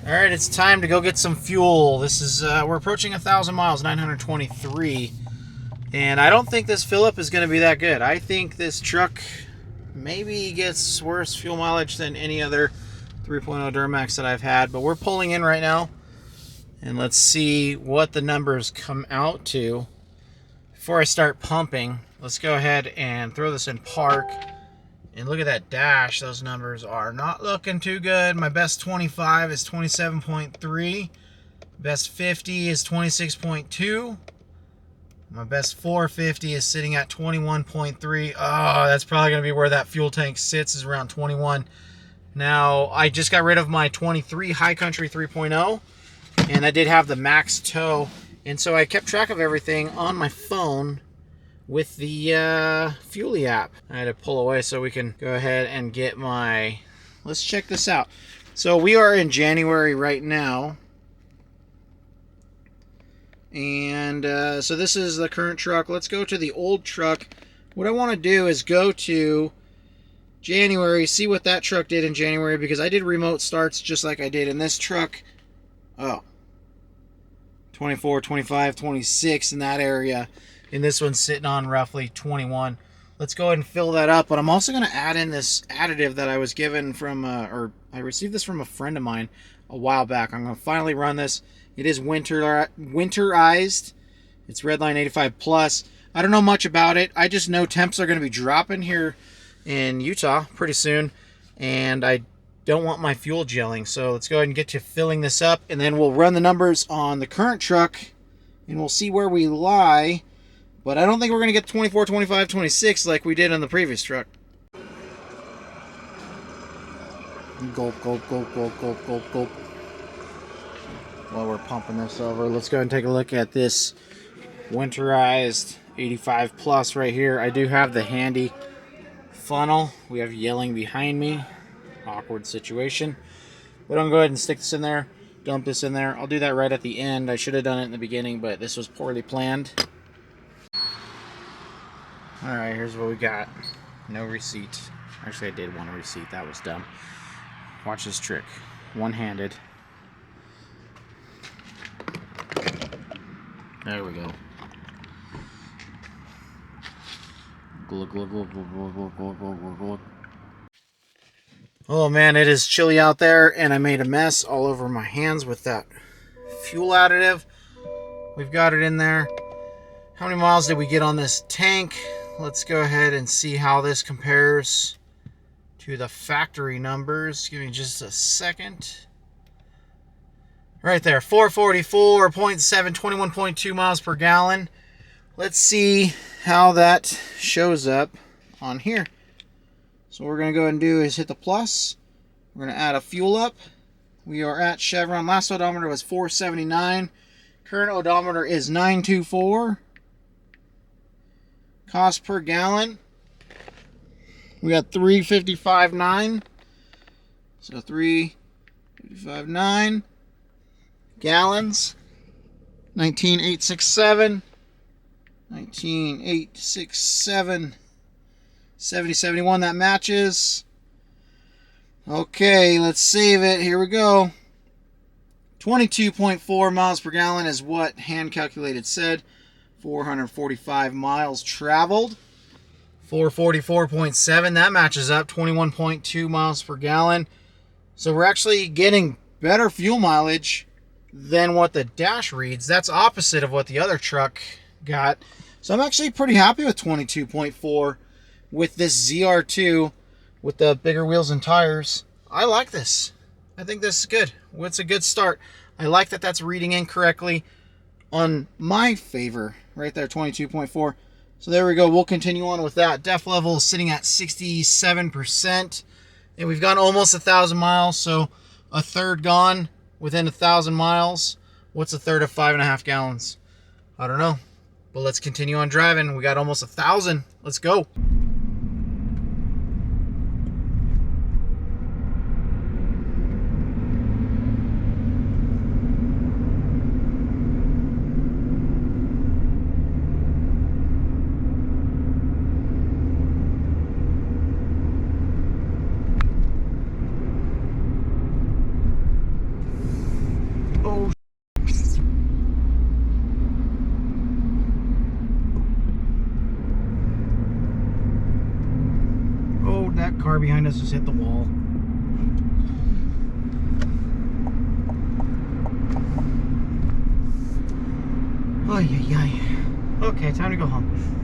All right, it's time to go get some fuel. This is we're approaching 1,000 miles, 923, and I don't think this fill up is going to be that good. I think this truck maybe gets worse fuel mileage than any other 3.0 Duramax that I've had. But we're pulling in right now, and let's see what the numbers come out to. Before I start pumping, let's go ahead and throw this in park. And look at that dash. Those numbers are not looking too good. My best 25 is 27.3. Best 50 is 26.2. My best 450 is sitting at 21.3. Oh, that's probably going to be where that fuel tank sits, is around 21. Now, I just got rid of my 23 High Country 3.0, and I did have the max tow. And so I kept track of everything on my phone with the Fuelie app. I had to pull away so we can go ahead and get my... Let's check this out. So we are in January right now. And so this is the current truck. Let's go to the old truck. What I want to do is go to January, see what that truck did in January, because I did remote starts just like I did in this truck. Oh, 24, 25, 26 in that area. And this one's sitting on roughly 21. Let's go ahead and fill that up. But I'm also going to add in this additive that I was given from, or I received this from a friend of mine a while back. I'm going to finally run this. It is winterized. It's Redline 85 Plus. I don't know much about it. I just know temps are going to be dropping here in Utah pretty soon. And I don't want my fuel gelling. So let's go ahead and get to filling this up. And then we'll run the numbers on the current truck. And we'll see where we lie. But I don't think we're going to get 24, 25, 26 like we did on the previous truck. Gulp, gulp, gulp, gulp, gulp, gulp, gulp. While we're pumping this over, let's go ahead and take a look at this winterized 85 Plus right here. I do have the handy funnel. We have yelling behind me. Awkward situation. But I'm going to go ahead and stick this in there, dump this in there. I'll do that right at the end. I should have done it in the beginning, but this was poorly planned. Alright, here's what we got. No receipt. Actually, I did want a receipt. That was dumb. Watch this trick. One-handed. There we go. Glug, glug, glug, glug, glug, glug, glug, glug, glug. Oh man, it is chilly out there, and I made a mess all over my hands with that fuel additive. We've got it in there. How many miles did we get on this tank? Let's go ahead and see how this compares to the factory numbers. Give me just a second. Right there, 444.7, 21.2 miles per gallon. Let's see how that shows up on here. So what we're going to go ahead and do is hit the plus. We're going to add a fuel up. We are at Chevron. Last odometer was 479. Current odometer is 924. Cost per gallon, we got 355.9. So 355.9 gallons. 19,867. 19,867. 7071. That matches. Okay, let's save it. Here we go. 22.4 miles per gallon is what hand calculated said. 445 miles traveled. 444.7, that matches up. 21.2 miles per gallon. So we're actually getting better fuel mileage than what the dash reads. That's opposite of what the other truck got. So I'm actually pretty happy with 22.4 with this ZR2 with the bigger wheels and tires. I like this. I think this is good. It's a good start. I like that that's reading in correctly on my favor. Right there, 22.4. So there we go. We'll continue on with that. Def level is sitting at 67%. And we've gone almost 1,000 miles. So a third gone within 1,000 miles. What's a third of 5.5 gallons? I don't know. But let's continue on driving. We got almost 1,000. Let's go. that car behind us just hit the wall. Oh, yeah. Okay, time to go home.